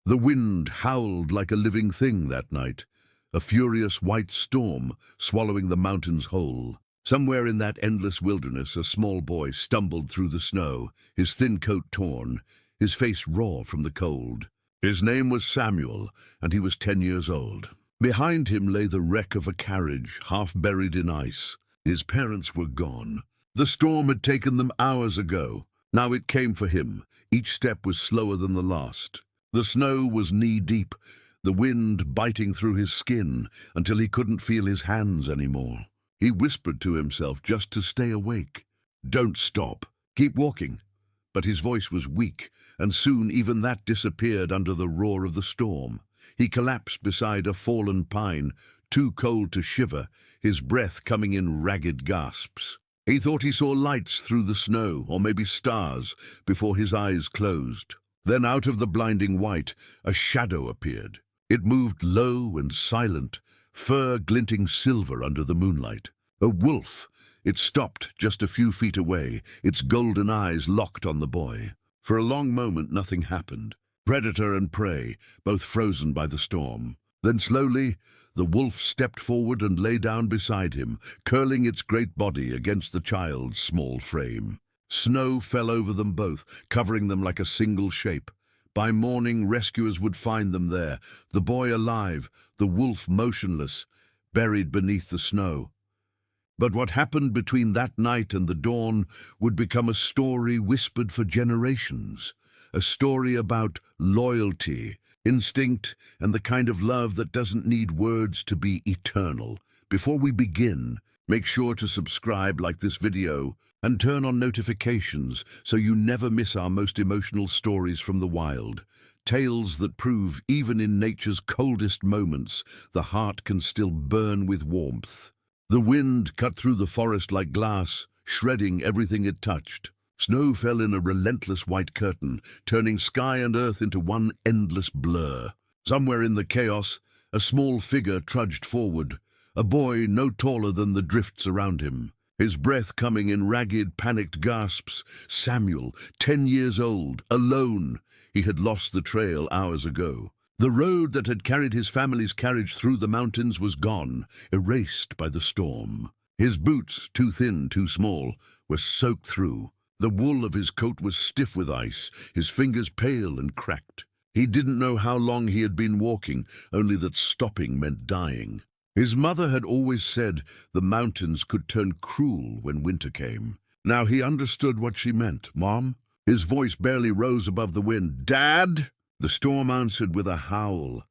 The wind howled like a living thing that night, a furious white storm swallowing the mountains whole. Somewhere in that endless wilderness, a small boy stumbled through the snow, his thin coat torn, his face raw from the cold. His name was Samuel, and he was 10 years old. Behind him lay the wreck of a carriage, half buried in ice. His parents were gone. The storm had taken them hours ago. Now it came for him. Each step was slower than the last. The snow was knee-deep, the wind biting through his skin until he couldn't feel his hands anymore. He whispered to himself just to stay awake. "Don't stop. Keep walking." But his voice was weak, and soon even that disappeared under the roar of the storm. He collapsed beside a fallen pine, too cold to shiver, his breath coming in ragged gasps. He thought he saw lights through the snow, or maybe stars, before his eyes closed. Then out of the blinding white, a shadow appeared. It moved low and silent, fur glinting silver under the moonlight. A wolf. It stopped just a few feet away, its golden eyes locked on the boy. For a long moment nothing happened. Predator and prey, both frozen by the storm. Then slowly, the wolf stepped forward and lay down beside him, curling its great body against the child's small frame. Snow fell over them both, covering them like a single shape. By morning, rescuers would find them there, the boy alive, the wolf motionless, buried beneath the snow. But what happened between that night and the dawn would become a story whispered for generations, a story about loyalty, instinct, and the kind of love that doesn't need words to be eternal. Before we begin, make sure to subscribe, like this video, and turn on notifications so you never miss our most emotional stories from the wild. Tales that prove, even in nature's coldest moments, the heart can still burn with warmth. The wind cut through the forest like glass, shredding everything it touched. Snow fell in a relentless white curtain, turning sky and earth into one endless blur. Somewhere in the chaos, a small figure trudged forward, a boy no taller than the drifts around him, his breath coming in ragged, panicked gasps. Samuel, 10 years old, alone. He had lost the trail hours ago. The road that had carried his family's carriage through the mountains was gone, erased by the storm. His boots, too thin, too small, were soaked through. The wool of his coat was stiff with ice, his fingers pale and cracked. He didn't know how long he had been walking, only that stopping meant dying. His mother had always said the mountains could turn cruel when winter came. Now he understood what she meant. "Mom?" His voice barely rose above the wind. "Dad?" The storm answered with a howl,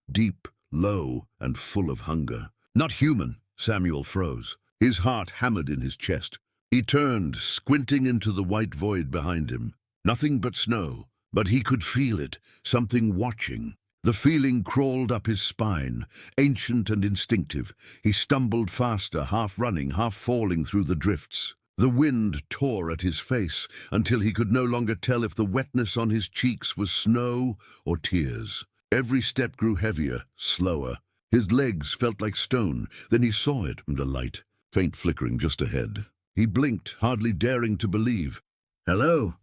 deep, low, and full of hunger. "Not human." Samuel froze. His heart hammered in his chest. He turned, squinting into the white void behind him. Nothing but snow, but he could feel it, something watching. The feeling crawled up his spine, ancient and instinctive. He stumbled faster, half running, half falling through the drifts. The wind tore at his face until he could no longer tell if the wetness on his cheeks was snow or tears. Every step grew heavier, slower. His legs felt like stone. Then he saw it, and a light, faint flickering just ahead. He blinked, hardly daring to believe. "Hello?"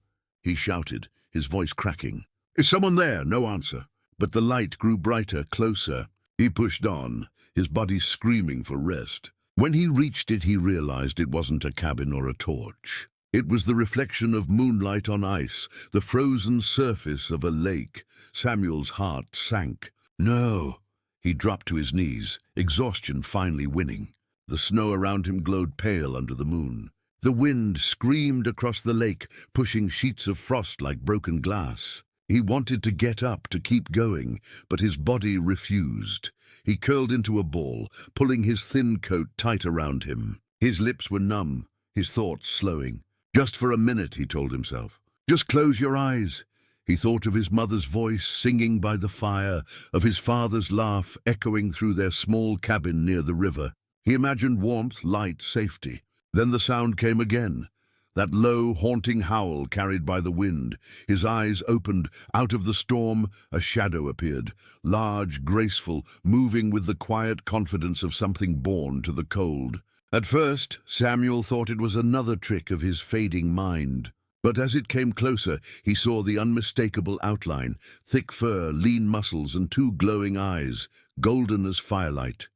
he shouted, his voice cracking. "Is someone there?" No answer. But the light grew brighter, closer. He pushed on, his body screaming for rest. When he reached it, he realized it wasn't a cabin or a torch. It was the reflection of moonlight on ice, the frozen surface of a lake. Samuel's heart sank. "No!" He dropped to his knees, exhaustion finally winning. The snow around him glowed pale under the moon. The wind screamed across the lake, pushing sheets of frost like broken glass. He wanted to get up, to keep going, but his body refused. He curled into a ball, pulling his thin coat tight around him. His lips were numb, his thoughts slowing. "Just for a minute," he told himself. "Just close your eyes." He thought of his mother's voice singing by the fire, of his father's laugh echoing through their small cabin near the river. He imagined warmth, light, safety. Then the sound came again. That low, haunting howl carried by the wind. His eyes opened. Out of the storm, a shadow appeared, large, graceful, moving with the quiet confidence of something born to the cold. At first, Samuel thought it was another trick of his fading mind. But as it came closer, he saw the unmistakable outline, thick fur, lean muscles, and two glowing eyes, golden as firelight.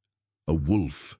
A wolf.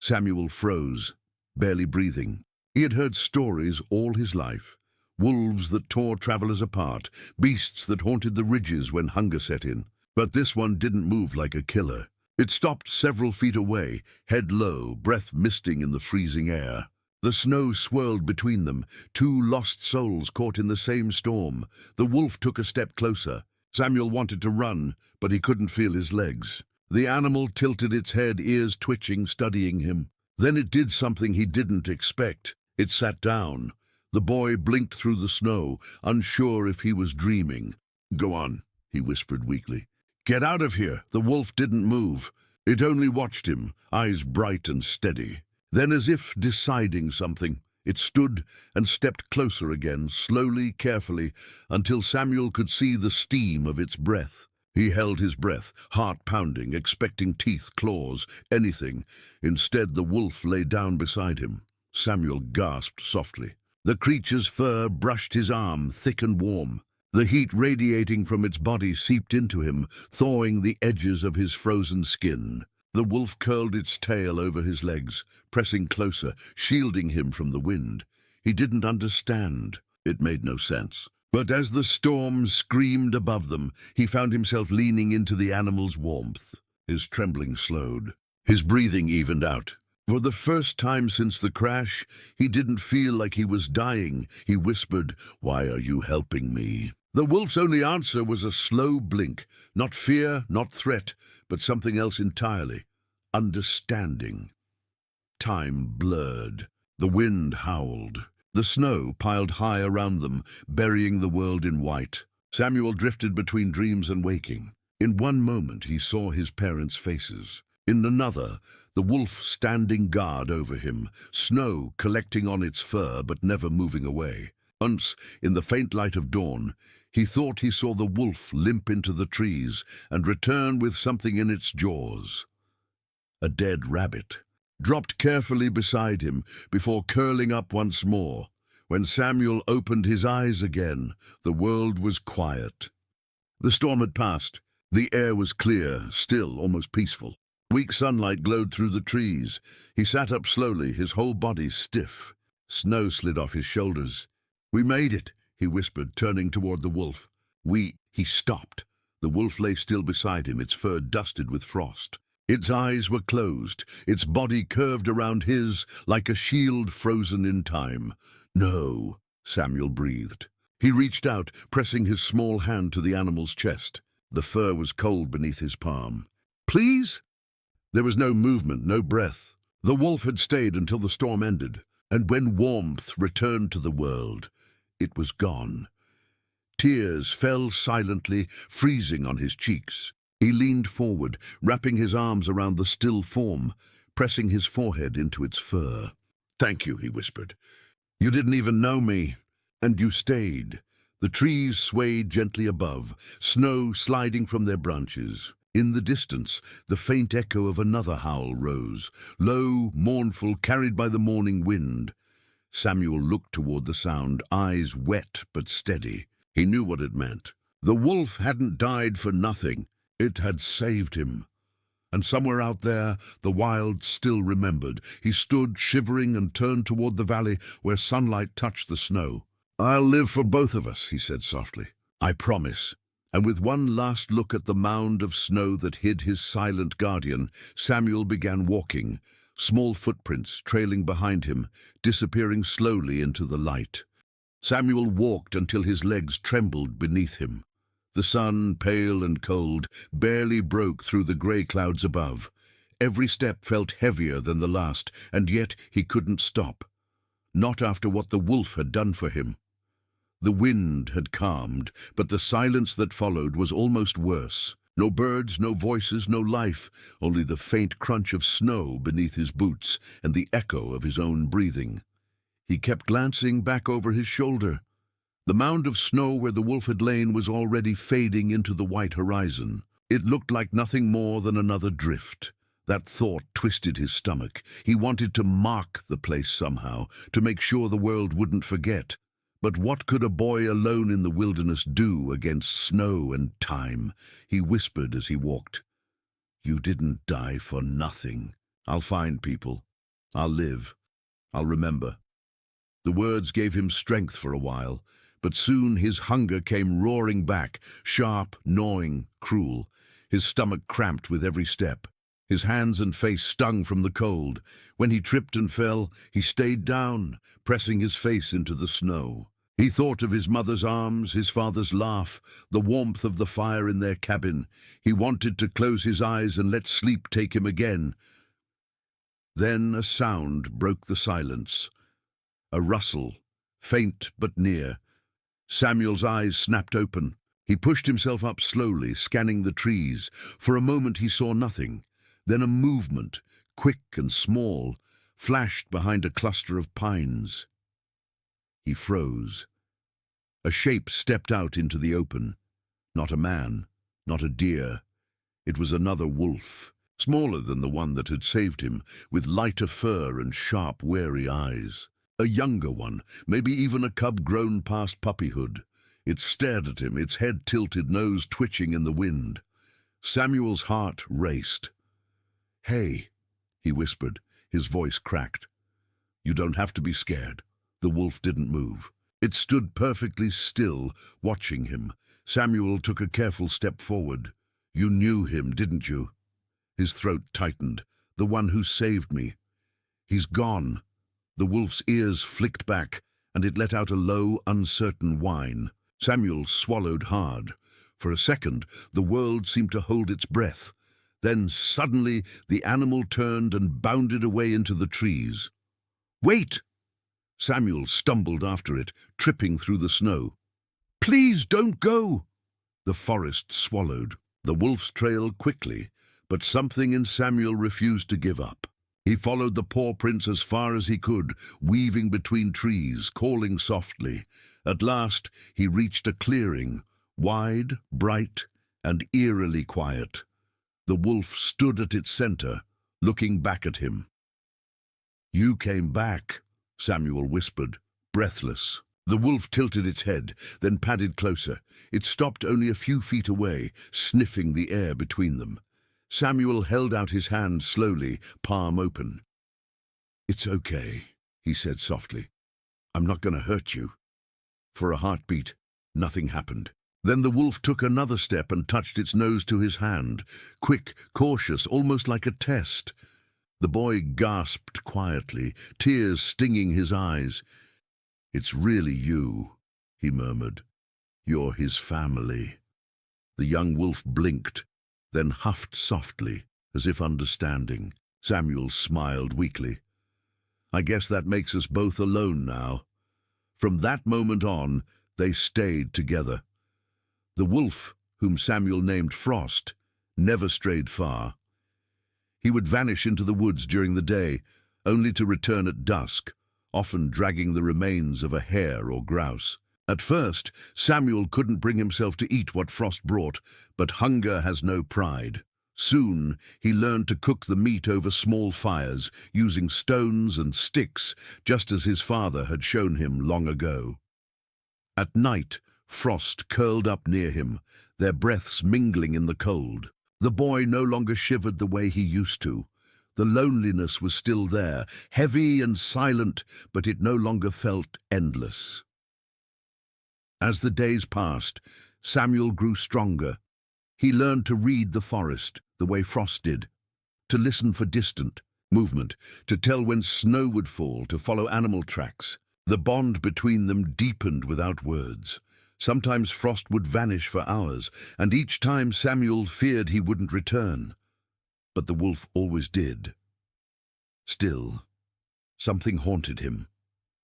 Samuel froze, barely breathing. He had heard stories all his life. Wolves that tore travelers apart, beasts that haunted the ridges when hunger set in. But this one didn't move like a killer. It stopped several feet away, head low, breath misting in the freezing air. The snow swirled between them, two lost souls caught in the same storm. The wolf took a step closer. Samuel wanted to run, but he couldn't feel his legs. The animal tilted its head, ears twitching, studying him. Then it did something he didn't expect. It sat down. The boy blinked through the snow, unsure if he was dreaming. "Go on," he whispered weakly. "Get out of here." The wolf didn't move. It only watched him, eyes bright and steady. Then, as if deciding something, it stood and stepped closer again, slowly, carefully, until Samuel could see the steam of its breath. He held his breath, heart pounding, expecting teeth, claws, anything. Instead, the wolf lay down beside him. Samuel gasped softly. The creature's fur brushed his arm, thick and warm. The heat radiating from its body seeped into him, thawing the edges of his frozen skin. The wolf curled its tail over his legs, pressing closer, shielding him from the wind. He didn't understand. It made no sense. But as the storm screamed above them, he found himself leaning into the animal's warmth. His trembling slowed. His breathing evened out. For the first time since the crash, he didn't feel like he was dying. He whispered, "Why are you helping me?" The wolf's only answer was a slow blink. Not fear, not threat, but something else entirely. Understanding. Time blurred. The wind howled. The snow piled high around them, burying the world in white. Samuel drifted between dreams and waking. In one moment he saw his parents' faces. In another, the wolf standing guard over him, snow collecting on its fur but never moving away. Once, in the faint light of dawn, he thought he saw the wolf limp into the trees and return with something in its jaws. A dead rabbit, dropped carefully beside him before curling up once more. When Samuel opened his eyes again, the world was quiet. The storm had passed. The air was clear, still, almost peaceful. Weak sunlight glowed through the trees. He sat up slowly, his whole body stiff. Snow slid off his shoulders. "We made it," he whispered, turning toward the wolf. He stopped. The wolf lay still beside him, its fur dusted with frost. Its eyes were closed, its body curved around his like a shield frozen in time. "No," Samuel breathed. He reached out, pressing his small hand to the animal's chest. The fur was cold beneath his palm. "Please?" There was no movement, no breath. The wolf had stayed until the storm ended, and when warmth returned to the world, it was gone. Tears fell silently, freezing on his cheeks. He leaned forward, wrapping his arms around the still form, pressing his forehead into its fur. "Thank you," he whispered. "You didn't even know me, and you stayed." The trees swayed gently above, snow sliding from their branches. In the distance, the faint echo of another howl rose, low, mournful, carried by the morning wind. Samuel looked toward the sound, eyes wet but steady. He knew what it meant. The wolf hadn't died for nothing. It had saved him. And somewhere out there, the wild still remembered. He stood shivering and turned toward the valley where sunlight touched the snow. "I'll live for both of us," he said softly. "I promise." And with one last look at the mound of snow that hid his silent guardian, Samuel began walking, small footprints trailing behind him, disappearing slowly into the light. Samuel walked until his legs trembled beneath him. The sun, pale and cold, barely broke through the grey clouds above. Every step felt heavier than the last, and yet he couldn't stop. Not after what the wolf had done for him. The wind had calmed, but the silence that followed was almost worse. No birds, no voices, no life, only the faint crunch of snow beneath his boots and the echo of his own breathing. He kept glancing back over his shoulder. The mound of snow where the wolf had lain was already fading into the white horizon. It looked like nothing more than another drift. That thought twisted his stomach. He wanted to mark the place somehow, to make sure the world wouldn't forget. But what could a boy alone in the wilderness do against snow and time? He whispered as he walked. You didn't die for nothing. I'll find people. I'll live. I'll remember. The words gave him strength for a while, but soon his hunger came roaring back, sharp, gnawing, cruel. His stomach cramped with every step. His hands and face stung from the cold. When he tripped and fell, he stayed down, pressing his face into the snow. He thought of his mother's arms, his father's laugh, the warmth of the fire in their cabin. He wanted to close his eyes and let sleep take him again. Then a sound broke the silence. A rustle, faint but near. Samuel's eyes snapped open. He pushed himself up slowly, scanning the trees. For a moment he saw nothing. Then a movement, quick and small, flashed behind a cluster of pines. He froze. A shape stepped out into the open. Not a man, not a deer. It was another wolf, smaller than the one that had saved him, with lighter fur and sharp, wary eyes. A younger one, maybe even a cub grown past puppyhood. It stared at him, its head tilted, nose twitching in the wind. Samuel's heart raced. "Hey," he whispered, his voice cracked. "You don't have to be scared." The wolf didn't move. It stood perfectly still, watching him. Samuel took a careful step forward. "You knew him, didn't you?" His throat tightened. "The one who saved me. He's gone." The wolf's ears flicked back, and it let out a low, uncertain whine. Samuel swallowed hard. For a second, the world seemed to hold its breath. Then, suddenly, the animal turned and bounded away into the trees. "Wait!" Samuel stumbled after it, tripping through the snow. "Please don't go!" The forest swallowed. The wolf's trail quickly, but something in Samuel refused to give up. He followed the paw prints as far as he could, weaving between trees, calling softly. At last he reached a clearing, wide, bright, and eerily quiet. The wolf stood at its center, looking back at him. "You came back," Samuel whispered, breathless. The wolf tilted its head, then padded closer. It stopped only a few feet away, sniffing the air between them. Samuel held out his hand slowly, palm open. "It's okay," he said softly. "I'm not going to hurt you." For a heartbeat, nothing happened. Then the wolf took another step and touched its nose to his hand, quick, cautious, almost like a test. The boy gasped quietly, tears stinging his eyes. "It's really you," he murmured. "You're his family." The young wolf blinked, then huffed softly, as if understanding. Samuel smiled weakly. "I guess that makes us both alone now." From that moment on, they stayed together. The wolf, whom Samuel named Frost, never strayed far. He would vanish into the woods during the day, only to return at dusk, often dragging the remains of a hare or grouse. At first, Samuel couldn't bring himself to eat what Frost brought, but hunger has no pride. Soon, he learned to cook the meat over small fires, using stones and sticks, just as his father had shown him long ago. At night, Frost curled up near him, their breaths mingling in the cold. The boy no longer shivered the way he used to. The loneliness was still there, heavy and silent, but it no longer felt endless. As the days passed, Samuel grew stronger. He learned to read the forest, the way Frost did, to listen for distant movement, to tell when snow would fall, to follow animal tracks. The bond between them deepened without words. Sometimes Frost would vanish for hours, and each time Samuel feared he wouldn't return. But the wolf always did. Still, something haunted him,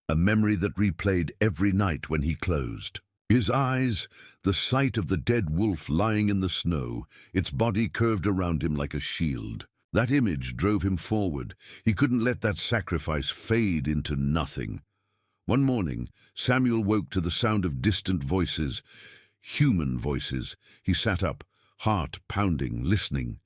a memory that replayed every night when he closed. His eyes, the sight of the dead wolf lying in the snow, its body curved around him like a shield. That image drove him forward. He couldn't let that sacrifice fade into nothing. One morning, Samuel woke to the sound of distant voices, human voices. He sat up, heart pounding, listening.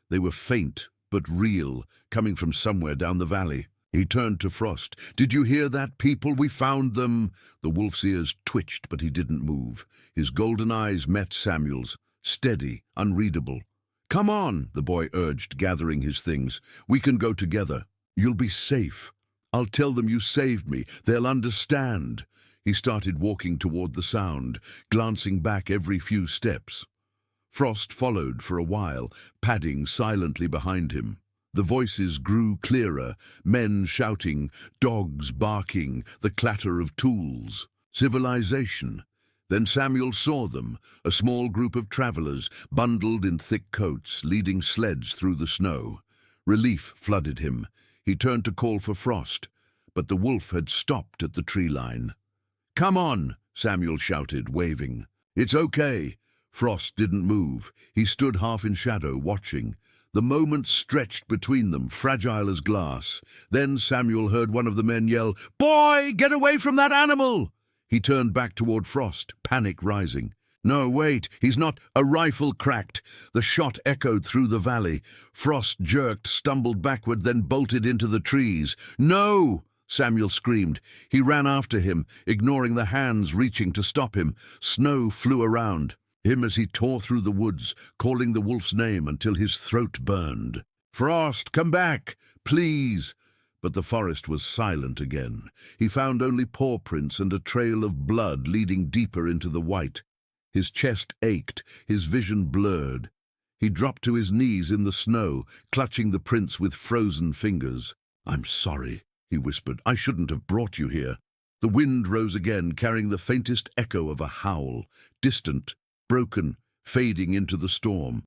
They were faint but real, coming from somewhere down the valley. He turned to Frost. "Did you hear that, people? We found them." The wolf's ears twitched, but he didn't move. His golden eyes met Samuel's, steady, unreadable. "Come on," the boy urged, gathering his things. "We can go together. You'll be safe. I'll tell them you saved me. They'll understand." He started walking toward the sound, glancing back every few steps. Frost followed for a while, padding silently behind him. The voices grew clearer, men shouting, dogs barking, the clatter of tools. Civilization. Then Samuel saw them, a small group of travelers, bundled in thick coats, leading sleds through the snow. Relief flooded him. He turned to call for Frost, but the wolf had stopped at the tree line. "Come on," Samuel shouted, waving. "It's okay." Frost didn't move. He stood half in shadow, watching. The moments stretched between them, fragile as glass. Then Samuel heard one of the men yell, "Boy, get away from that animal!" He turned back toward Frost, panic rising. "No, wait, he's not." A rifle cracked. The shot echoed through the valley. Frost jerked, stumbled backward, then bolted into the trees. "No!" Samuel screamed. He ran after him, ignoring the hands reaching to stop him. Snow flew around him as he tore through the woods, calling the wolf's name until his throat burned. "Frost, come back, please!" But the forest was silent again. He found only paw prints and a trail of blood leading deeper into the white. His chest ached, his vision blurred. He dropped to his knees in the snow, clutching the prints with frozen fingers. "I'm sorry," he whispered. "I shouldn't have brought you here." The wind rose again, carrying the faintest echo of a howl, distant, broken, fading into the storm.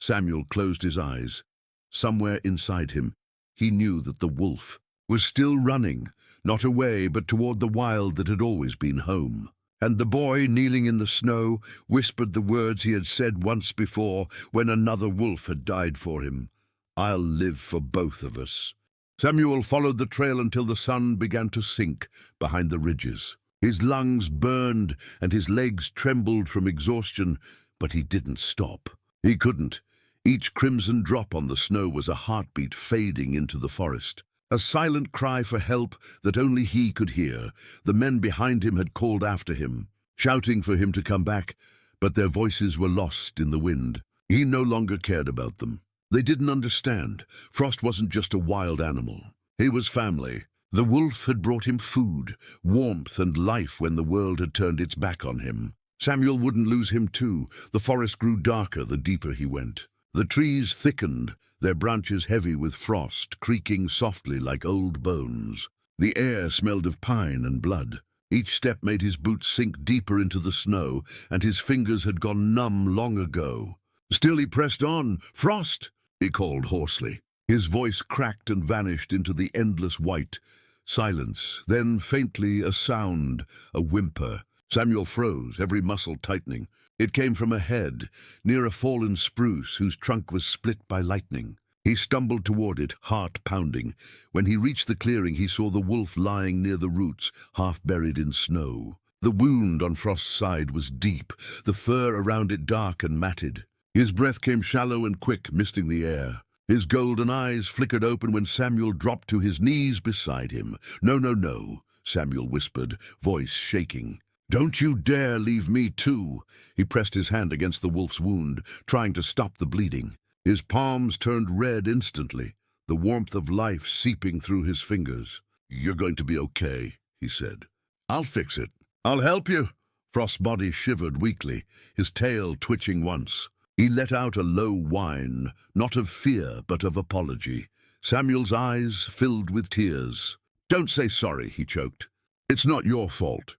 Samuel closed his eyes. Somewhere inside him, he knew that the wolf was still running, not away, but toward the wild that had always been home. And the boy, kneeling in the snow, whispered the words he had said once before when another wolf had died for him. "I'll live for both of us." Samuel followed the trail until the sun began to sink behind the ridges. His lungs burned and his legs trembled from exhaustion, but he didn't stop. He couldn't. Each crimson drop on the snow was a heartbeat fading into the forest. A silent cry for help that only he could hear. The men behind him had called after him, shouting for him to come back, but their voices were lost in the wind. He no longer cared about them. They didn't understand. Frost wasn't just a wild animal. He was family. The wolf had brought him food, warmth and life when the world had turned its back on him. Samuel wouldn't lose him too. The forest grew darker the deeper he went. The trees thickened, their branches heavy with frost, creaking softly like old bones. The air smelled of pine and blood. Each step made his boots sink deeper into the snow, and his fingers had gone numb long ago. Still he pressed on. "Frost!" he called hoarsely. His voice cracked and vanished into the endless white. Silence, then faintly a sound, a whimper. Samuel froze, every muscle tightening. It came from ahead, near a fallen spruce whose trunk was split by lightning. He stumbled toward it, heart pounding. When he reached the clearing, he saw the wolf lying near the roots, half buried in snow. The wound on Frost's side was deep, the fur around it dark and matted. His breath came shallow and quick, misting the air. His golden eyes flickered open when Samuel dropped to his knees beside him. "No, no, no," Samuel whispered, voice shaking. "Don't you dare leave me too." He pressed his hand against the wolf's wound, trying to stop the bleeding. His palms turned red instantly, the warmth of life seeping through his fingers. "You're going to be okay," he said. "I'll fix it. I'll help you." Frost's body shivered weakly, his tail twitching once. He let out a low whine, not of fear but of apology. Samuel's eyes filled with tears. "Don't say sorry," he choked. "It's not your fault.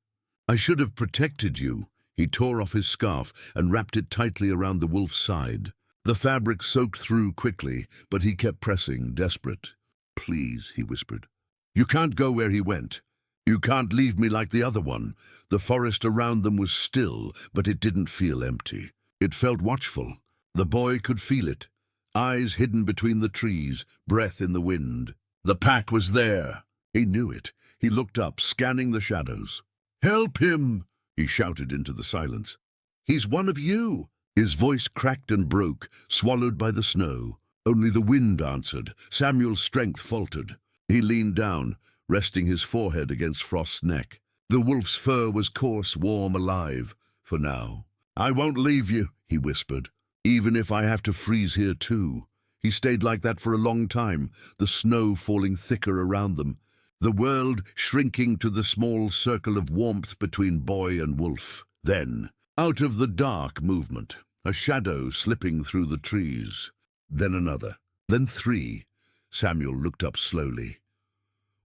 I should have protected you." He tore off his scarf and wrapped it tightly around the wolf's side. The fabric soaked through quickly, but he kept pressing, desperate. "Please," he whispered. "You can't go where he went. You can't leave me like the other one." The forest around them was still, but it didn't feel empty. It felt watchful. The boy could feel it. Eyes hidden between the trees, breath in the wind. The pack was there. He knew it. He looked up, scanning the shadows. "Help him!" he shouted into the silence. "He's one of you!" His voice cracked and broke, swallowed by the snow. Only the wind answered. Samuel's strength faltered. He leaned down, resting his forehead against Frost's neck. The wolf's fur was coarse, warm, alive, for now. "I won't leave you," he whispered, "even if I have to freeze here too." He stayed like that for a long time, the snow falling thicker around them, the world shrinking to the small circle of warmth between boy and wolf. Then, out of the dark movement, a shadow slipping through the trees. Then another, then three. Samuel looked up slowly.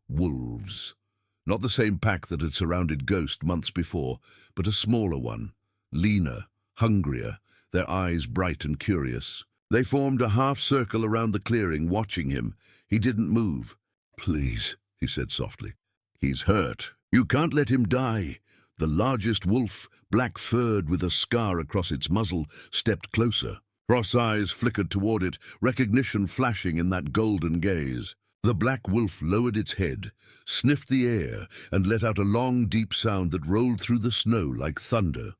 Wolves. Not the same pack that had surrounded Ghost months before, but a smaller one, leaner, hungrier, their eyes bright and curious. They formed a half-circle around the clearing, watching him. He didn't move. "Please," he said softly. "He's hurt. You can't let him die." The largest wolf, black-furred with a scar across its muzzle, stepped closer. Frost's eyes flickered toward it, recognition flashing in that golden gaze. The black wolf lowered its head, sniffed the air, and let out a long, deep sound that rolled through the snow like thunder.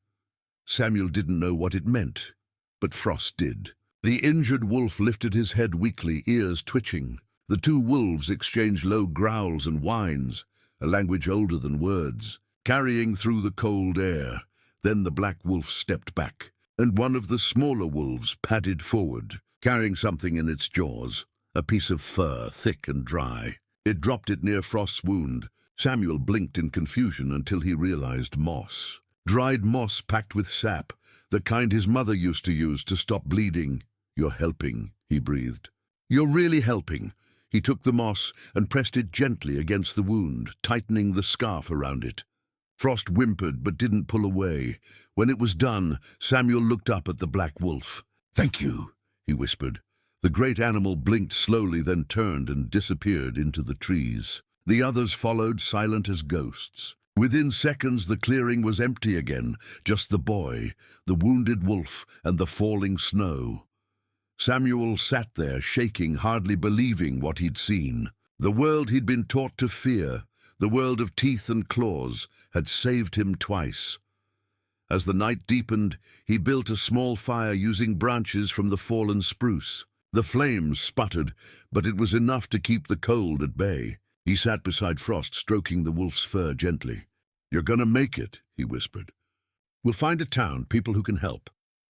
Samuel didn't know what it meant, but Frost did. The injured wolf lifted his head weakly, ears twitching. The two wolves exchanged low growls and whines, a language older than words, carrying through the cold air. Then the black wolf stepped back, and one of the smaller wolves padded forward, carrying something in its jaws, a piece of fur, thick and dry. It dropped it near Frost's wound. Samuel blinked in confusion until he realized moss. Dried moss packed with sap, the kind his mother used to use to stop bleeding. "You're helping," he breathed. "You're really helping." He took the moss and pressed it gently against the wound, tightening the scarf around it. Frost whimpered but didn't pull away. When it was done, Samuel looked up at the black wolf. "Thank you," he whispered. The great animal blinked slowly, then turned and disappeared into the trees. The others followed, silent as ghosts. Within seconds, the clearing was empty again, just the boy, the wounded wolf, and the falling snow. Samuel sat there, shaking, hardly believing what he'd seen. The world he'd been taught to fear, the world of teeth and claws, had saved him twice. As the night deepened, he built a small fire using branches from the fallen spruce. The flames sputtered, but it was enough to keep the cold at bay. He sat beside Frost, stroking the wolf's fur gently. "You're gonna make it," he whispered. "We'll find a town, people who can help.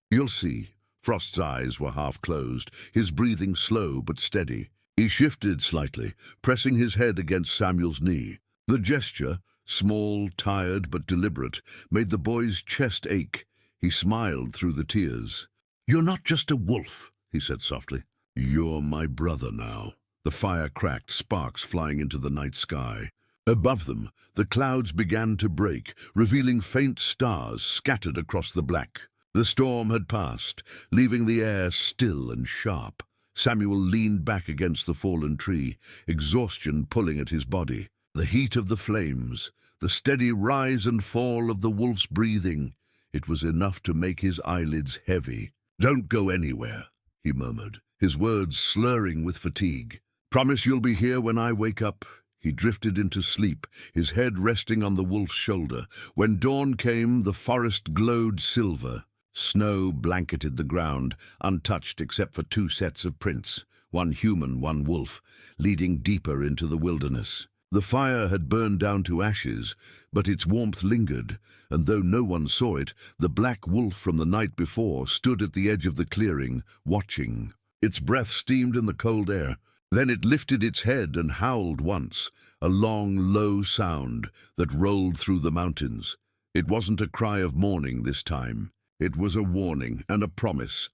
You'll see." Frost's eyes were half closed, his breathing slow but steady. He shifted slightly, pressing his head against Samuel's knee. The gesture, small, tired but deliberate, made the boy's chest ache. He smiled through the tears. "You're not just a wolf," he said softly. "You're my brother now." The fire cracked, sparks flying into the night sky. Above them, the clouds began to break, revealing faint stars scattered across the black. The storm had passed, leaving the air still and sharp. Samuel leaned back against the fallen tree, exhaustion pulling at his body. The heat of the flames, the steady rise and fall of the wolf's breathing, it was enough to make his eyelids heavy. "Don't go anywhere," he murmured, his words slurring with fatigue. "Promise you'll be here when I wake up." He drifted into sleep, his head resting on the wolf's shoulder. When dawn came, the forest glowed silver. Snow blanketed the ground, untouched except for two sets of prints, one human, one wolf, leading deeper into the wilderness. The fire had burned down to ashes, but its warmth lingered, and though no one saw it, the black wolf from the night before stood at the edge of the clearing, watching. Its breath steamed in the cold air. Then it lifted its head and howled once, a long, low sound that rolled through the mountains. It wasn't a cry of mourning this time. It was a warning and a promise.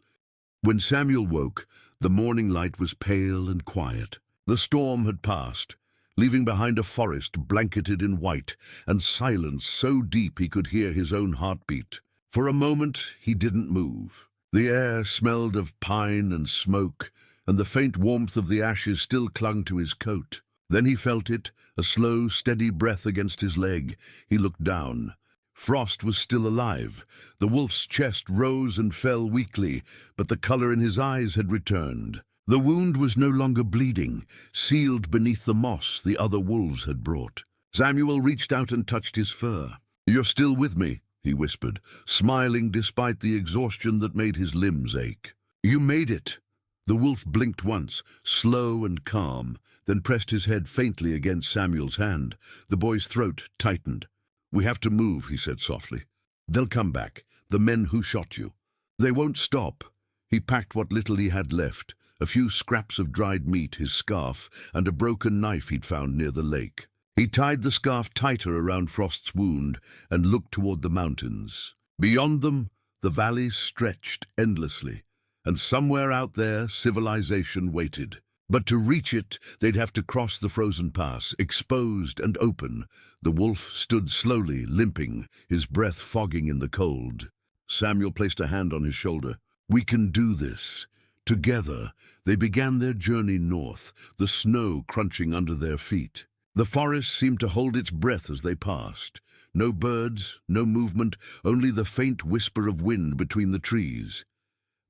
When Samuel woke, the morning light was pale and quiet. The storm had passed, leaving behind a forest blanketed in white, and silence so deep he could hear his own heartbeat. For a moment he didn't move. The air smelled of pine and smoke, and the faint warmth of the ashes still clung to his coat. Then he felt it, a slow, steady breath against his leg. He looked down. Frost was still alive. The wolf's chest rose and fell weakly, but the color in his eyes had returned. The wound was no longer bleeding, sealed beneath the moss the other wolves had brought. Samuel reached out and touched his fur. "You're still with me," he whispered, smiling despite the exhaustion that made his limbs ache. "You made it." The wolf blinked once, slow and calm, then pressed his head faintly against Samuel's hand. The boy's throat tightened. "We have to move," he said softly. "They'll come back, the men who shot you. They won't stop." He packed what little he had left, a few scraps of dried meat, his scarf, and a broken knife he'd found near the lake. He tied the scarf tighter around Frost's wound and looked toward the mountains. Beyond them, the valley stretched endlessly, and somewhere out there, civilization waited. But to reach it, they'd have to cross the frozen pass, exposed and open. The wolf stood slowly, limping, his breath fogging in the cold. Samuel placed a hand on his shoulder. "We can do this." Together, they began their journey north, the snow crunching under their feet. The forest seemed to hold its breath as they passed. No birds, no movement, only the faint whisper of wind between the trees.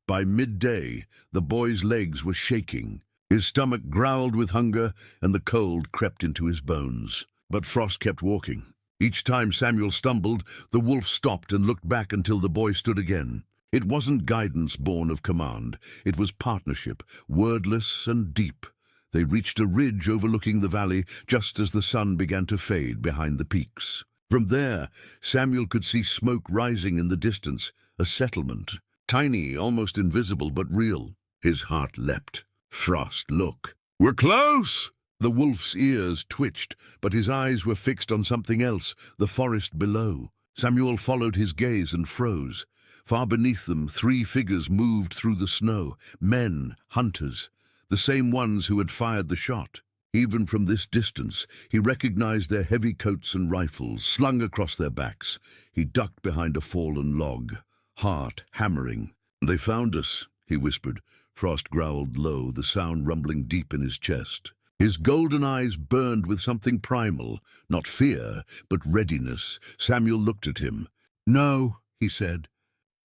By midday, the boy's legs were shaking. His stomach growled with hunger, and the cold crept into his bones. But Frost kept walking. Each time Samuel stumbled, the wolf stopped and looked back until the boy stood again. It wasn't guidance born of command. It was partnership, wordless and deep. They reached a ridge overlooking the valley just as the sun began to fade behind the peaks. From there, Samuel could see smoke rising in the distance, a settlement. Tiny, almost invisible, but real. His heart leapt. "Frost, look. We're close!" The wolf's ears twitched, but his eyes were fixed on something else, the forest below. Samuel followed his gaze and froze. Far beneath them, 3 figures moved through the snow. Men, hunters, the same ones who had fired the shot. Even from this distance, he recognized their heavy coats and rifles slung across their backs. He ducked behind a fallen log, heart hammering. "They found us," he whispered. Frost growled low, the sound rumbling deep in his chest. His golden eyes burned with something primal, not fear, but readiness. Samuel looked at him. "No," he said.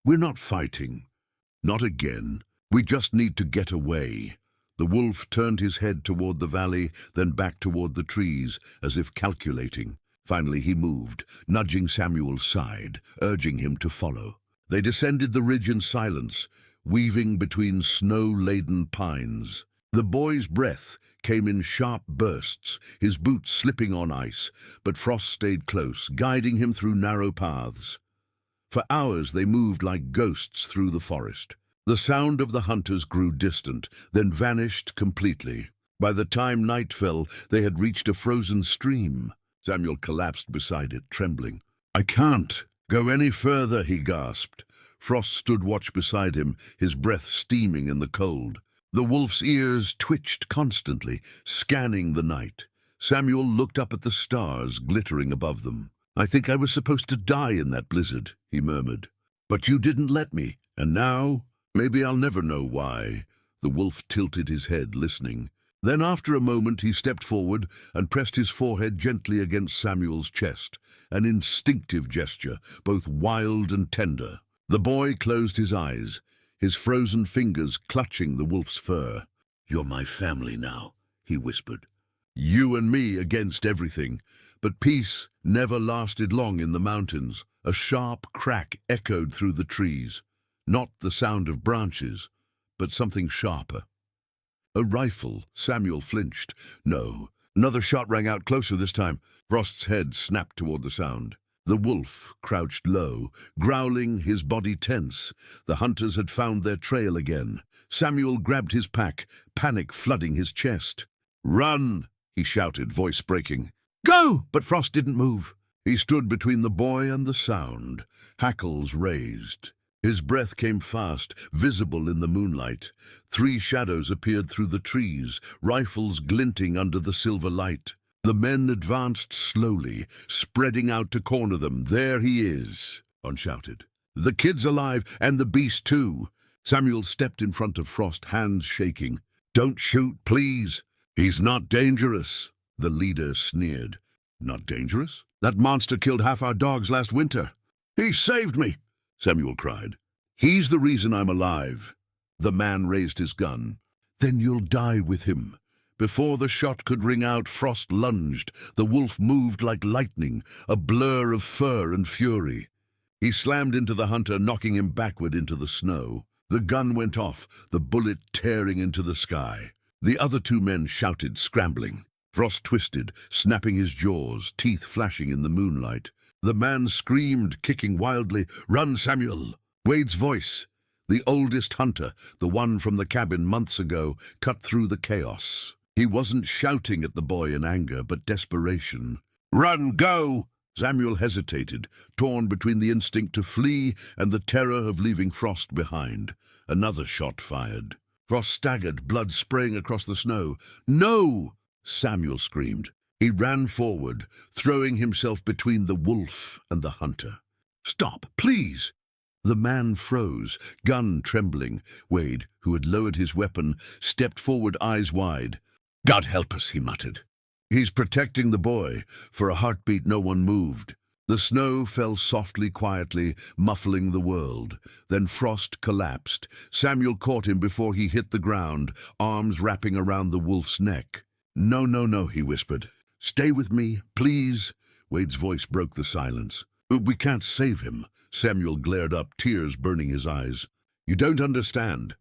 "We're not fighting. Not again. We just need to get away." The wolf turned his head toward the valley, then back toward the trees, as if calculating. Finally he moved, nudging Samuel's side, urging him to follow. They descended the ridge in silence, weaving between snow-laden pines. The boy's breath came in sharp bursts, his boots slipping on ice, but Frost stayed close, guiding him through narrow paths. For hours they moved like ghosts through the forest. The sound of the hunters grew distant, then vanished completely. By the time night fell, they had reached a frozen stream. Samuel collapsed beside it, trembling. "I can't go any further," he gasped. Frost stood watch beside him, his breath steaming in the cold. The wolf's ears twitched constantly, scanning the night. Samuel looked up at the stars glittering above them. "I think I was supposed to die in that blizzard," he murmured. "But you didn't let me, and now, maybe I'll never know why." The wolf tilted his head, listening. Then after a moment he stepped forward and pressed his forehead gently against Samuel's chest, an instinctive gesture, both wild and tender. The boy closed his eyes, his frozen fingers clutching the wolf's fur. "You're my family now," he whispered. "You and me against everything." But peace never lasted long in the mountains. A sharp crack echoed through the trees. Not the sound of branches, but something sharper. A rifle. Samuel flinched. No. Another shot rang out closer this time. Frost's head snapped toward the sound. The wolf crouched low, growling, his body tense. The hunters had found their trail again. Samuel grabbed his pack, panic flooding his chest. "Run!" he shouted, voice breaking. "Go!" But Frost didn't move. He stood between the boy and the sound, hackles raised. His breath came fast, visible in the moonlight. 3 shadows appeared through the trees, rifles glinting under the silver light. The men advanced slowly, spreading out to corner them. "There he is," one shouted. "The kid's alive, and the beast too." Samuel stepped in front of Frost, hands shaking. "Don't shoot, please. He's not dangerous." The leader sneered. "Not dangerous? That monster killed half our dogs last winter." "He saved me," Samuel cried. "He's the reason I'm alive." The man raised his gun. "Then you'll die with him." Before the shot could ring out, Frost lunged. The wolf moved like lightning, a blur of fur and fury. He slammed into the hunter, knocking him backward into the snow. The gun went off, the bullet tearing into the sky. The other two men shouted, scrambling. Frost twisted, snapping his jaws, teeth flashing in the moonlight. The man screamed, kicking wildly, "Run, Samuel!" Wade's voice, the oldest hunter, the one from the cabin months ago, cut through the chaos. He wasn't shouting at the boy in anger, but desperation. "Run, go!" Samuel hesitated, torn between the instinct to flee and the terror of leaving Frost behind. Another shot fired. Frost staggered, blood spraying across the snow. "No!" Samuel screamed. He ran forward, throwing himself between the wolf and the hunter. "Stop, please!" The man froze, gun trembling. Wade, who had lowered his weapon, stepped forward, eyes wide. "God help us," he muttered. "He's protecting the boy." For a heartbeat, no one moved. The snow fell softly, quietly, muffling the world. Then Frost collapsed. Samuel caught him before he hit the ground, arms wrapping around the wolf's neck. "No, no, no," he whispered. "Stay with me, please." Wade's voice broke the silence. "We can't save him." Samuel glared up, tears burning his eyes. "You don't understand.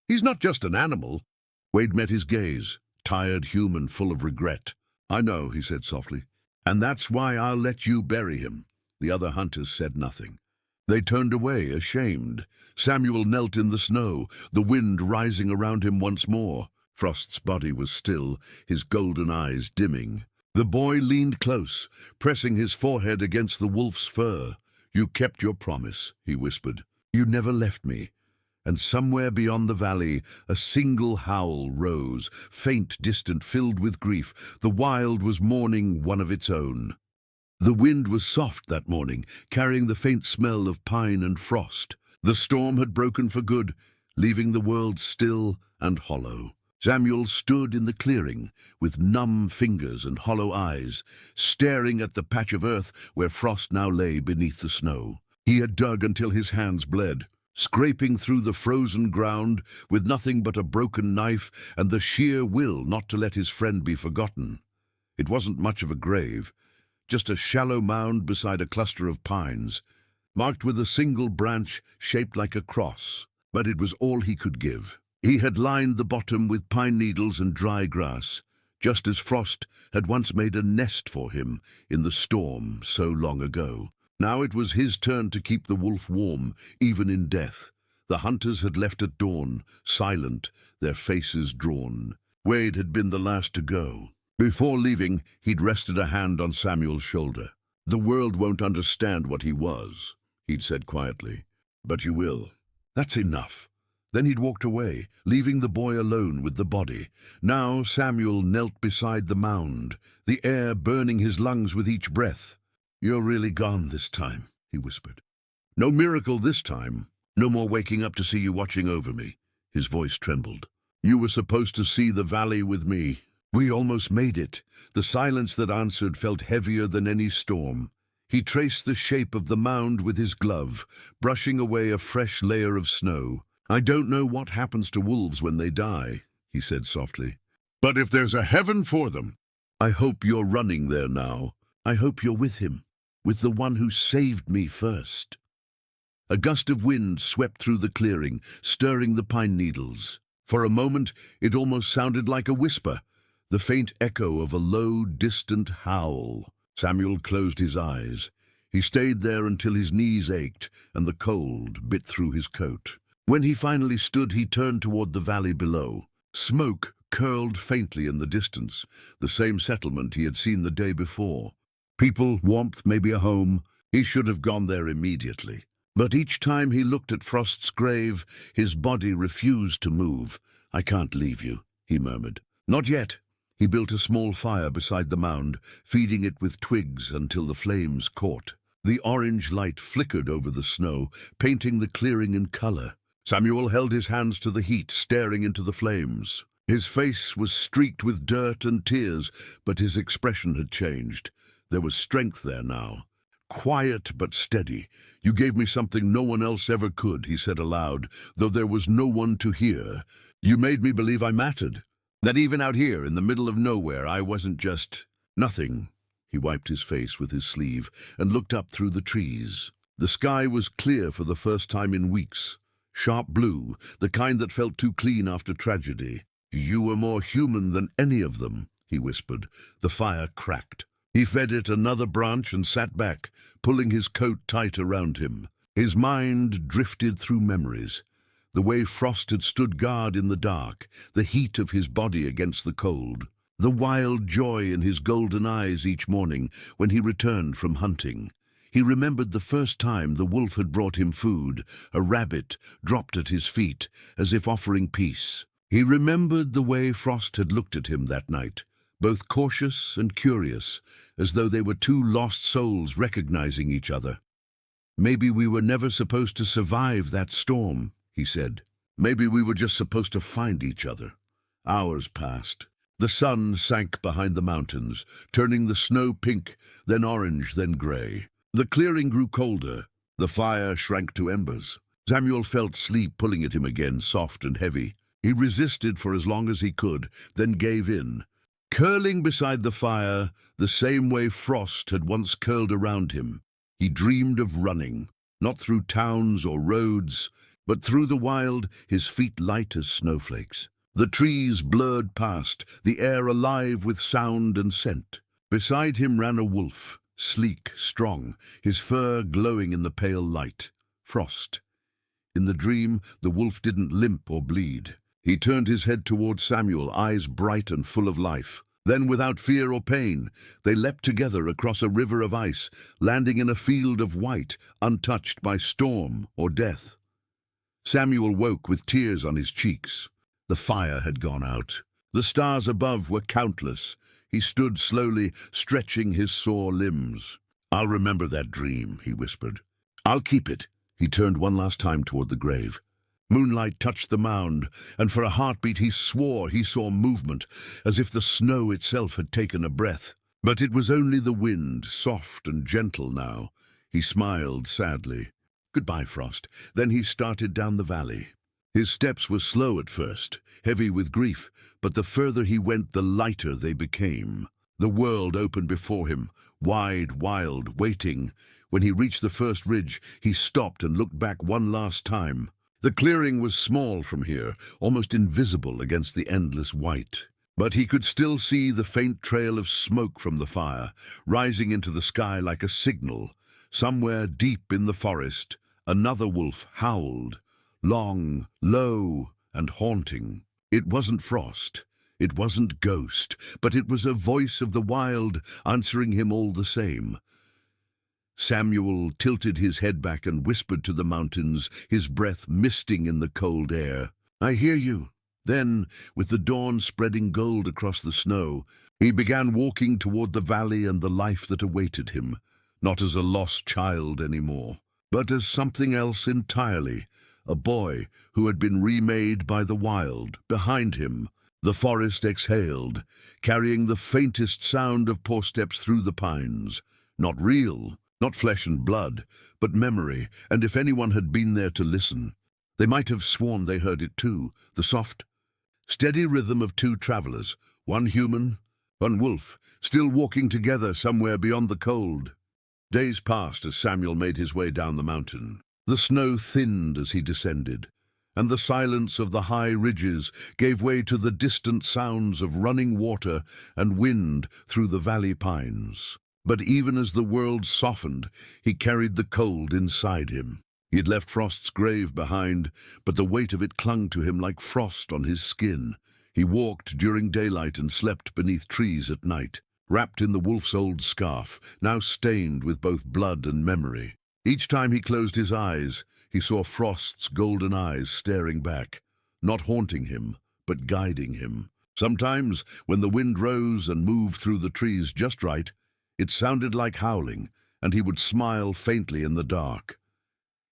He's not just an animal." Wade met his gaze, tired, human, full of regret. "I know," he said softly. "And that's why I'll let you bury him." The other hunters said nothing. They turned away, ashamed. Samuel knelt in the snow, the wind rising around him once more. Frost's body was still, his golden eyes dimming. The boy leaned close, pressing his forehead against the wolf's fur. "You kept your promise," he whispered. "You never left me." And somewhere beyond the valley, a single howl rose, faint, distant, filled with grief. The wild was mourning one of its own. The wind was soft that morning, carrying the faint smell of pine and frost. The storm had broken for good, leaving the world still and hollow. Samuel stood in the clearing, with numb fingers and hollow eyes, staring at the patch of earth where Frost now lay beneath the snow. He had dug until his hands bled, scraping through the frozen ground with nothing but a broken knife and the sheer will not to let his friend be forgotten. It wasn't much of a grave, just a shallow mound beside a cluster of pines, marked with a single branch shaped like a cross, but it was all he could give. He had lined the bottom with pine needles and dry grass, just as Frost had once made a nest for him in the storm so long ago. Now it was his turn to keep the wolf warm, even in death. The hunters had left at dawn, silent, their faces drawn. Wade had been the last to go. Before leaving, he'd rested a hand on Samuel's shoulder. "The world won't understand what he was," he'd said quietly, "but you will. That's enough." Then he'd walked away, leaving the boy alone with the body. Now Samuel knelt beside the mound, the air burning his lungs with each breath. "You're really gone this time," he whispered. "No miracle this time. No more waking up to see you watching over me." His voice trembled. "You were supposed to see the valley with me. We almost made it." The silence that answered felt heavier than any storm. He traced the shape of the mound with his glove, brushing away a fresh layer of snow. "I don't know what happens to wolves when they die," he said softly. "But if there's a heaven for them, I hope you're running there now. I hope you're with him, with the one who saved me first." A gust of wind swept through the clearing, stirring the pine needles. For a moment, it almost sounded like a whisper, the faint echo of a low, distant howl. Samuel closed his eyes. He stayed there until his knees ached and the cold bit through his coat. When he finally stood, he turned toward the valley below. Smoke curled faintly in the distance, the same settlement he had seen the day before. People, warmth, maybe a home. He should have gone there immediately. But each time he looked at Frost's grave, his body refused to move. "I can't leave you," he murmured. "Not yet." He built a small fire beside the mound, feeding it with twigs until the flames caught. The orange light flickered over the snow, painting the clearing in color. Samuel held his hands to the heat, staring into the flames. His face was streaked with dirt and tears, but his expression had changed. There was strength there now. "Quiet but steady. You gave me something no one else ever could," he said aloud, though there was no one to hear. "You made me believe I mattered. That even out here, in the middle of nowhere, I wasn't just nothing." He wiped his face with his sleeve and looked up through the trees. The sky was clear for the first time in weeks. sharp blue, the kind that felt too clean after tragedy. "You were more human than any of them," he whispered. The fire cracked. He fed it another branch and sat back, pulling his coat tight around him. His mind drifted through memories. The way Frost had stood guard in the dark, the heat of his body against the cold, the wild joy in his golden eyes each morning when he returned from hunting. He remembered the first time the wolf had brought him food, a rabbit dropped at his feet, as if offering peace. He remembered the way Frost had looked at him that night, both cautious and curious, as though they were two lost souls recognizing each other. "Maybe we were never supposed to survive that storm," he said. "Maybe we were just supposed to find each other." Hours passed. The sun sank behind the mountains, turning the snow pink, then orange, then gray. The clearing grew colder. The fire shrank to embers. Samuel felt sleep pulling at him again, soft and heavy. He resisted for as long as he could, then gave in. Curling beside the fire, the same way Frost had once curled around him, he dreamed of running, not through towns or roads, but through the wild, his feet light as snowflakes. The trees blurred past, the air alive with sound and scent. Beside him ran a wolf, sleek, strong, his fur glowing in the pale light. Frost. In the dream, the wolf didn't limp or bleed. He turned his head toward Samuel, eyes bright and full of life. Then, without fear or pain, they leapt together across a river of ice, landing in a field of white, untouched by storm or death. Samuel woke with tears on his cheeks. The fire had gone out. The stars above were countless. He stood slowly, stretching his sore limbs. "I'll remember that dream," he whispered. "I'll keep it." He turned one last time toward the grave. Moonlight touched the mound, and for a heartbeat he swore he saw movement, as if the snow itself had taken a breath. But it was only the wind, soft and gentle now. He smiled sadly. "Goodbye, Frost." Then he started down the valley. His steps were slow at first, heavy with grief, but the further he went, the lighter they became. The world opened before him, wide, wild, waiting. When he reached the first ridge, he stopped and looked back one last time. The clearing was small from here, almost invisible against the endless white. But he could still see the faint trail of smoke from the fire, rising into the sky like a signal. Somewhere deep in the forest, another wolf howled, long, low, and haunting. It wasn't Frost, it wasn't Ghost, but it was a voice of the wild answering him all the same. Samuel tilted his head back and whispered to the mountains, his breath misting in the cold air. "I hear you." Then, with the dawn spreading gold across the snow, he began walking toward the valley and the life that awaited him, not as a lost child anymore, but as something else entirely, a boy who had been remade by the wild. Behind him, the forest exhaled, carrying the faintest sound of paw steps through the pines. Not real, not flesh and blood, but memory, and if anyone had been there to listen, they might have sworn they heard it too, the soft, steady rhythm of two travelers, one human, one wolf, still walking together somewhere beyond the cold. Days passed as Samuel made his way down the mountain. The snow thinned as he descended, and the silence of the high ridges gave way to the distant sounds of running water and wind through the valley pines. But even as the world softened, he carried the cold inside him. He had left Frost's grave behind, but the weight of it clung to him like frost on his skin. He walked during daylight and slept beneath trees at night, wrapped in the wolf's old scarf, now stained with both blood and memory. Each time he closed his eyes, he saw Frost's golden eyes staring back, not haunting him, but guiding him. Sometimes, when the wind rose and moved through the trees just right, it sounded like howling, and he would smile faintly in the dark.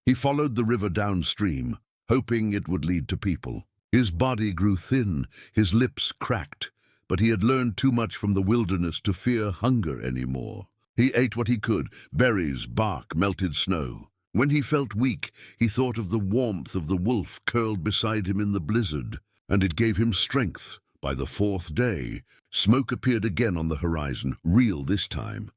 He followed the river downstream, hoping it would lead to people. His body grew thin, his lips cracked, but he had learned too much from the wilderness to fear hunger anymore. He ate what he could, berries, bark, melted snow. When he felt weak, he thought of the warmth of the wolf curled beside him in the blizzard, and it gave him strength. By the fourth day, smoke appeared again on the horizon, real this time,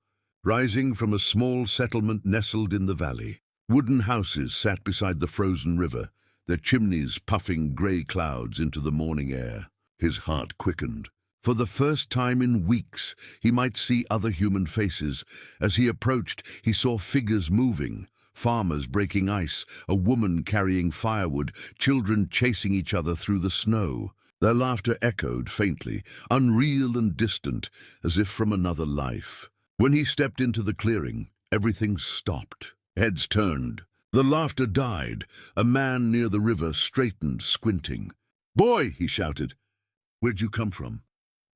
rising from a small settlement nestled in the valley. Wooden houses sat beside the frozen river, their chimneys puffing grey clouds into the morning air. His heart quickened. For the first time in weeks, he might see other human faces. As he approached, he saw figures moving, farmers breaking ice, a woman carrying firewood, children chasing each other through the snow. Their laughter echoed faintly, unreal and distant, as if from another life. When he stepped into the clearing, everything stopped. Heads turned. The laughter died. A man near the river straightened, squinting. "Boy!" he shouted. "Where'd you come from?"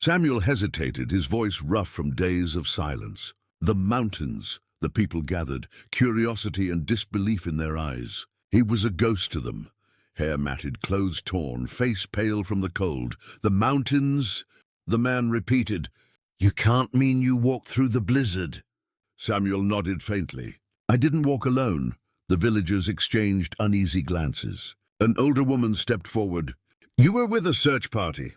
Samuel hesitated, his voice rough from days of silence. The mountains, the people gathered, curiosity and disbelief in their eyes. He was a ghost to them. Hair matted, clothes torn, face pale from the cold. "The mountains?" The man repeated. "You can't mean you walked through the blizzard?" Samuel nodded faintly. "I didn't walk alone." The villagers exchanged uneasy glances. An older woman stepped forward. "You were with a search party?"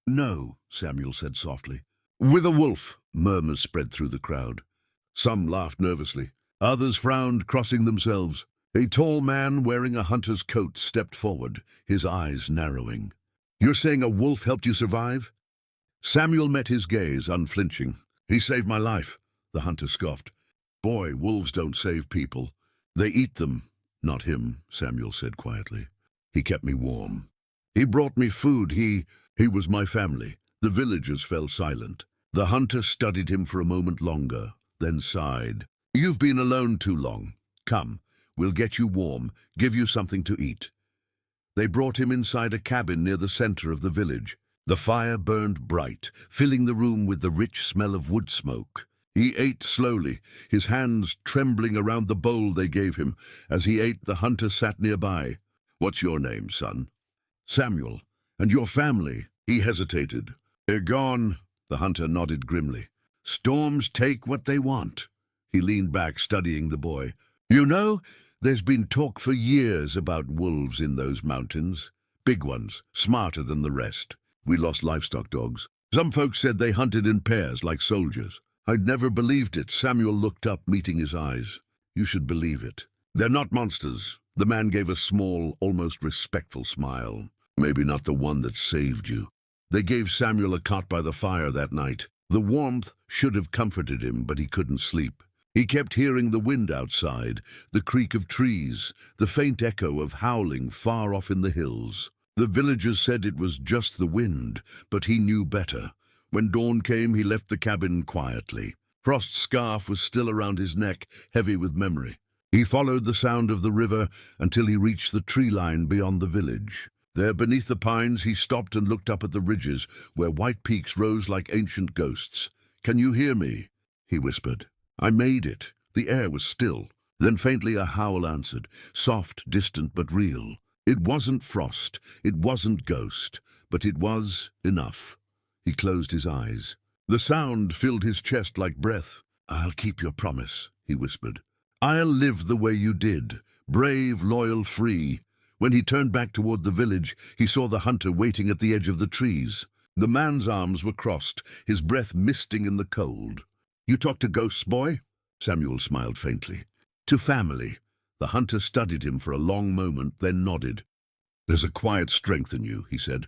"No," Samuel said softly. "With a wolf," murmurs spread through the crowd. Some laughed nervously. Others frowned, crossing themselves. A tall man wearing a hunter's coat stepped forward, his eyes narrowing. "You're saying a wolf helped you survive?" Samuel met his gaze, unflinching. "He saved my life," the hunter scoffed. "Boy, wolves don't save people. They eat them." "Not him," Samuel said quietly. "He kept me warm. He brought me food. He was my family." The villagers fell silent. The hunter studied him for a moment longer, then sighed. "You've been alone too long. Come, we'll get you warm, give you something to eat." They brought him inside a cabin near the center of the village. The fire burned bright, filling the room with the rich smell of wood smoke. He ate slowly, his hands trembling around the bowl they gave him. As he ate, the hunter sat nearby. "What's your name, son?" "Samuel. And your family?" He hesitated. "They're gone." The hunter nodded grimly. "Storms take what they want." He leaned back, studying the boy. "You know, there's been talk for years about wolves in those mountains. Big ones, smarter than the rest. We lost livestock dogs. Some folks said they hunted in pairs like soldiers. I'd never believed it." Samuel looked up, meeting his eyes. "You should believe it. They're not monsters." The man gave a small, almost respectful smile. "Maybe not the one that saved you." They gave Samuel a cot by the fire that night. The warmth should have comforted him, but he couldn't sleep. He kept hearing the wind outside, the creak of trees, the faint echo of howling far off in the hills. The villagers said it was just the wind, but he knew better. When dawn came, he left the cabin quietly. Frost's scarf was still around his neck, heavy with memory. He followed the sound of the river until he reached the tree line beyond the village. There, beneath the pines, he stopped and looked up at the ridges, where white peaks rose like ancient ghosts. "Can you hear me?" he whispered. "I made it." The air was still. Then faintly a howl answered, soft, distant, but real. It wasn't frost, it wasn't ghost, but it was enough. He closed his eyes. The sound filled his chest like breath. "I'll keep your promise," he whispered. "I'll live the way you did, brave, loyal, free." When he turned back toward the village, he saw the hunter waiting at the edge of the trees. The man's arms were crossed, his breath misting in the cold. "You talk to ghosts, boy?" Samuel smiled faintly. "To family." The hunter studied him for a long moment, then nodded. "There's a quiet strength in you," he said.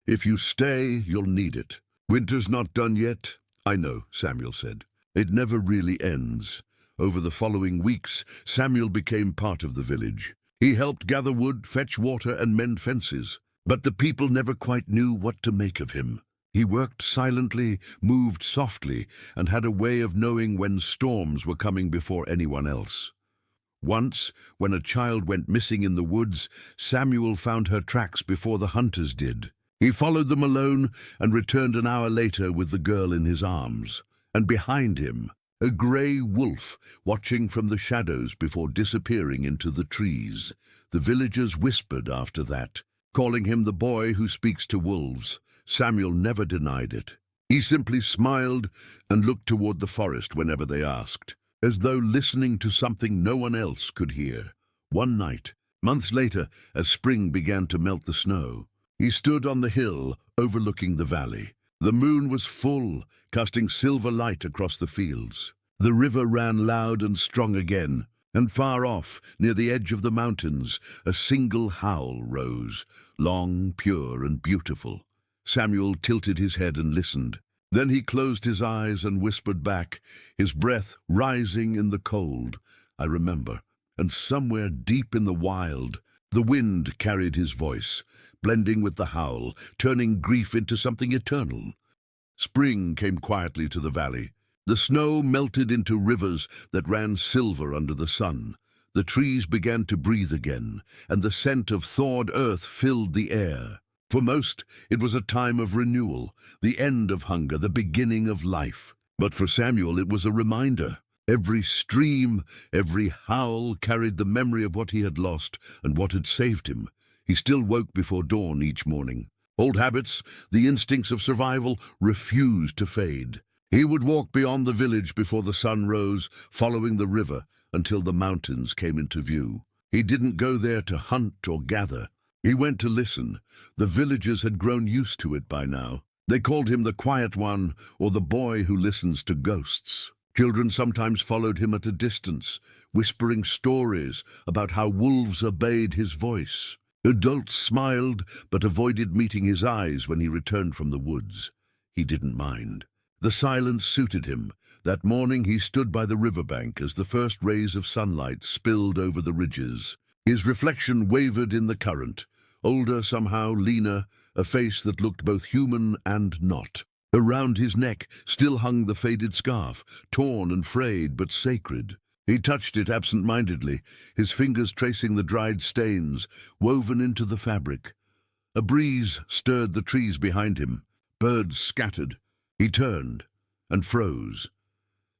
"If you stay, you'll need it." "Winter's not done yet." "I know," Samuel said. "It never really ends." Over the following weeks, Samuel became part of the village. He helped gather wood, fetch water, and mend fences. But the people never quite knew what to make of him. He worked silently, moved softly, and had a way of knowing when storms were coming before anyone else. Once, when a child went missing in the woods, Samuel found her tracks before the hunters did. He followed them alone and returned an hour later with the girl in his arms. And behind him, a grey wolf, watching from the shadows before disappearing into the trees. The villagers whispered after that, calling him the boy who speaks to wolves. Samuel never denied it. He simply smiled and looked toward the forest whenever they asked, as though listening to something no one else could hear. One night, months later, as spring began to melt the snow, he stood on the hill overlooking the valley. The moon was full, casting silver light across the fields. The river ran loud and strong again. And far off, near the edge of the mountains, a single howl rose, long, pure, and beautiful. Samuel tilted his head and listened. Then he closed his eyes and whispered back, his breath rising in the cold. "I remember." And somewhere deep in the wild, the wind carried his voice, blending with the howl, turning grief into something eternal. Spring came quietly to the valley. The snow melted into rivers that ran silver under the sun. The trees began to breathe again, and the scent of thawed earth filled the air. For most, it was a time of renewal, the end of hunger, the beginning of life. But for Samuel, it was a reminder. Every stream, every howl carried the memory of what he had lost and what had saved him. He still woke before dawn each morning. Old habits, the instincts of survival, refused to fade. He would walk beyond the village before the sun rose, following the river until the mountains came into view. He didn't go there to hunt or gather. He went to listen. The villagers had grown used to it by now. They called him the quiet one, or the boy who listens to ghosts. Children sometimes followed him at a distance, whispering stories about how wolves obeyed his voice. Adults smiled, but avoided meeting his eyes when he returned from the woods. He didn't mind. The silence suited him. That morning he stood by the riverbank as the first rays of sunlight spilled over the ridges. His reflection wavered in the current. Older somehow, leaner, a face that looked both human and not. Around his neck still hung the faded scarf, torn and frayed but sacred. He touched it absent-mindedly, his fingers tracing the dried stains, woven into the fabric. A breeze stirred the trees behind him. Birds scattered. He turned and froze.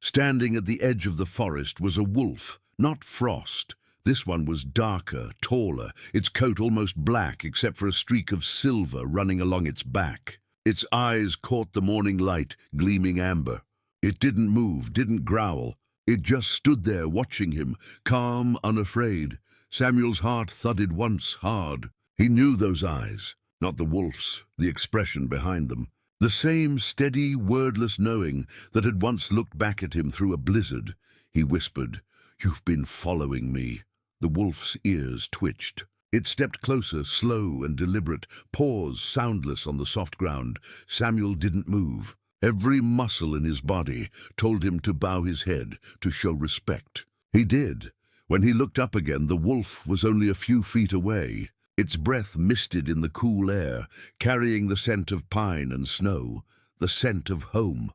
Standing at the edge of the forest was a wolf, not Frost. This one was darker, taller, its coat almost black except for a streak of silver running along its back. Its eyes caught the morning light, gleaming amber. It didn't move, didn't growl. It just stood there watching him, calm, unafraid. Samuel's heart thudded once hard. He knew those eyes, not the wolf's, the expression behind them. The same steady, wordless knowing that had once looked back at him through a blizzard. He whispered, "You've been following me." The wolf's ears twitched. It stepped closer, slow and deliberate, paws soundless on the soft ground. Samuel didn't move. Every muscle in his body told him to bow his head, to show respect. He did. When he looked up again, the wolf was only a few feet away. Its breath misted in the cool air, carrying the scent of pine and snow, the scent of home.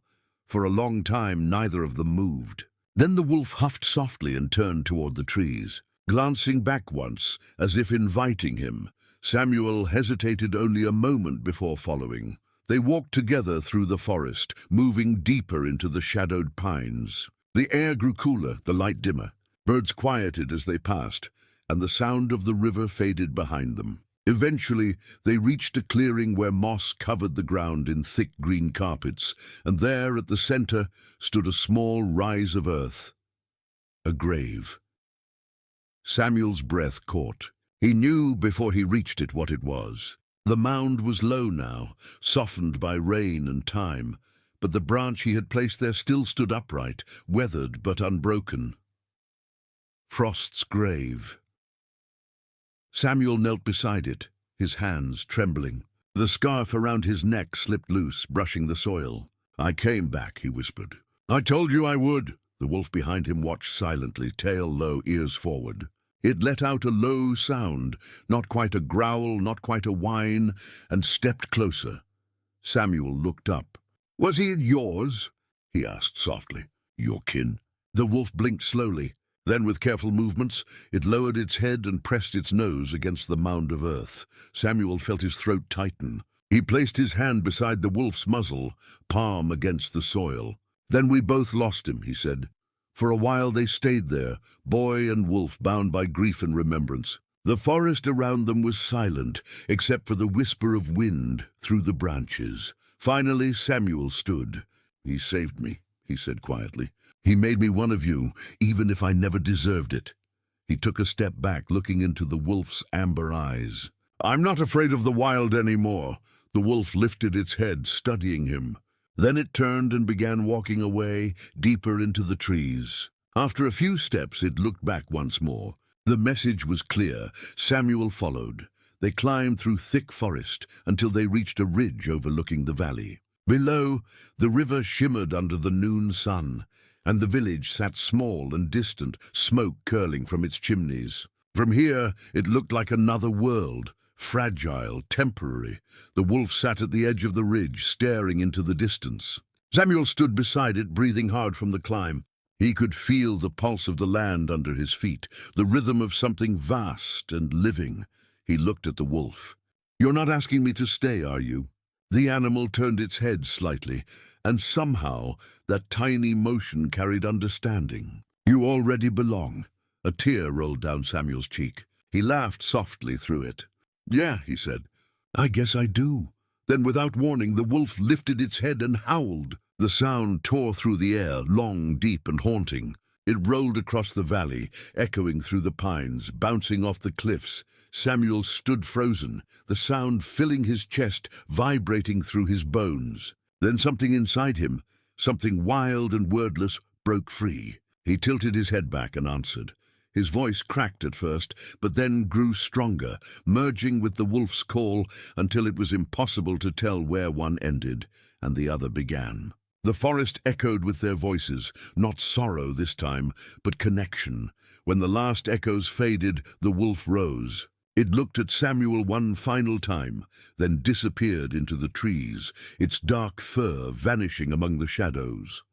For a long time, neither of them moved. Then the wolf huffed softly and turned toward the trees. Glancing back once, as if inviting him, Samuel hesitated only a moment before following. They walked together through the forest, moving deeper into the shadowed pines. The air grew cooler, the light dimmer. Birds quieted as they passed, and the sound of the river faded behind them. Eventually, they reached a clearing where moss covered the ground in thick green carpets, and there at the center stood a small rise of earth, a grave. Samuel's breath caught. He knew before he reached it what it was. The mound was low now, softened by rain and time, but the branch he had placed there still stood upright, weathered but unbroken. Frost's grave. Samuel knelt beside it, his hands trembling. The scarf around his neck slipped loose, brushing the soil. "I came back," he whispered. "I told you I would." The wolf behind him watched silently, tail low, ears forward. It let out a low sound, not quite a growl, not quite a whine, and stepped closer. Samuel looked up. "Was he yours?" he asked softly. "Your kin?" The wolf blinked slowly. Then, with careful movements, it lowered its head and pressed its nose against the mound of earth. Samuel felt his throat tighten. He placed his hand beside the wolf's muzzle, palm against the soil. "Then we both lost him," he said. For a while they stayed there, boy and wolf bound by grief and remembrance. The forest around them was silent, except for the whisper of wind through the branches. Finally, Samuel stood. "He saved me," he said quietly. "He made me one of you, even if I never deserved it." He took a step back, looking into the wolf's amber eyes. "I'm not afraid of the wild anymore." The wolf lifted its head, studying him. Then it turned and began walking away, deeper into the trees. After a few steps, it looked back once more. The message was clear. Samuel followed. They climbed through thick forest until they reached a ridge overlooking the valley. Below, the river shimmered under the noon sun, and the village sat small and distant, smoke curling from its chimneys. From here, it looked like another world, fragile, temporary. The wolf sat at the edge of the ridge, staring into the distance. Samuel stood beside it, breathing hard from the climb. He could feel the pulse of the land under his feet, the rhythm of something vast and living. He looked at the wolf. "You're not asking me to stay, are you?" The animal turned its head slightly, and somehow that tiny motion carried understanding. "You already belong." A tear rolled down Samuel's cheek. He laughed softly through it. "Yeah," he said, "I guess I do." Then, without warning, the wolf lifted its head and howled. The sound tore through the air, long, deep, and haunting. It rolled across the valley, echoing through the pines, bouncing off the cliffs. Samuel stood frozen, the sound filling his chest, vibrating through his bones. Then something inside him, something wild and wordless, broke free. He tilted his head back and answered. His voice cracked at first, but then grew stronger, merging with the wolf's call until it was impossible to tell where one ended and the other began. The forest echoed with their voices, not sorrow this time, but connection. When the last echoes faded, the wolf rose. It looked at Samuel one final time, then disappeared into the trees, its dark fur vanishing among the shadows.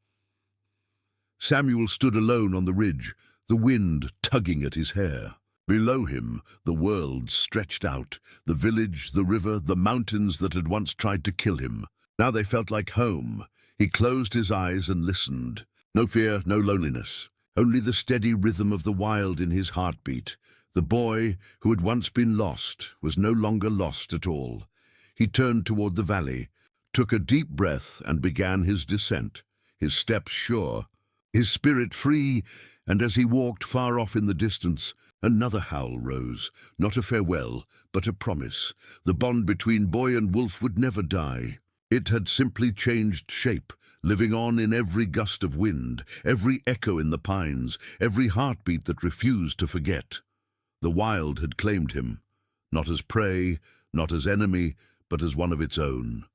Samuel stood alone on the ridge, the wind tugging at his hair. Below him, the world stretched out, the village, the river, the mountains that had once tried to kill him. Now they felt like home. He closed his eyes and listened. No fear, no loneliness, only the steady rhythm of the wild in his heartbeat. The boy, who had once been lost, was no longer lost at all. He turned toward the valley, took a deep breath, and began his descent, his steps sure, his spirit free, and as he walked far off in the distance, another howl rose, not a farewell, but a promise. The bond between boy and wolf would never die. It had simply changed shape, living on in every gust of wind, every echo in the pines, every heartbeat that refused to forget. The wild had claimed him, not as prey, not as enemy, but as one of its own.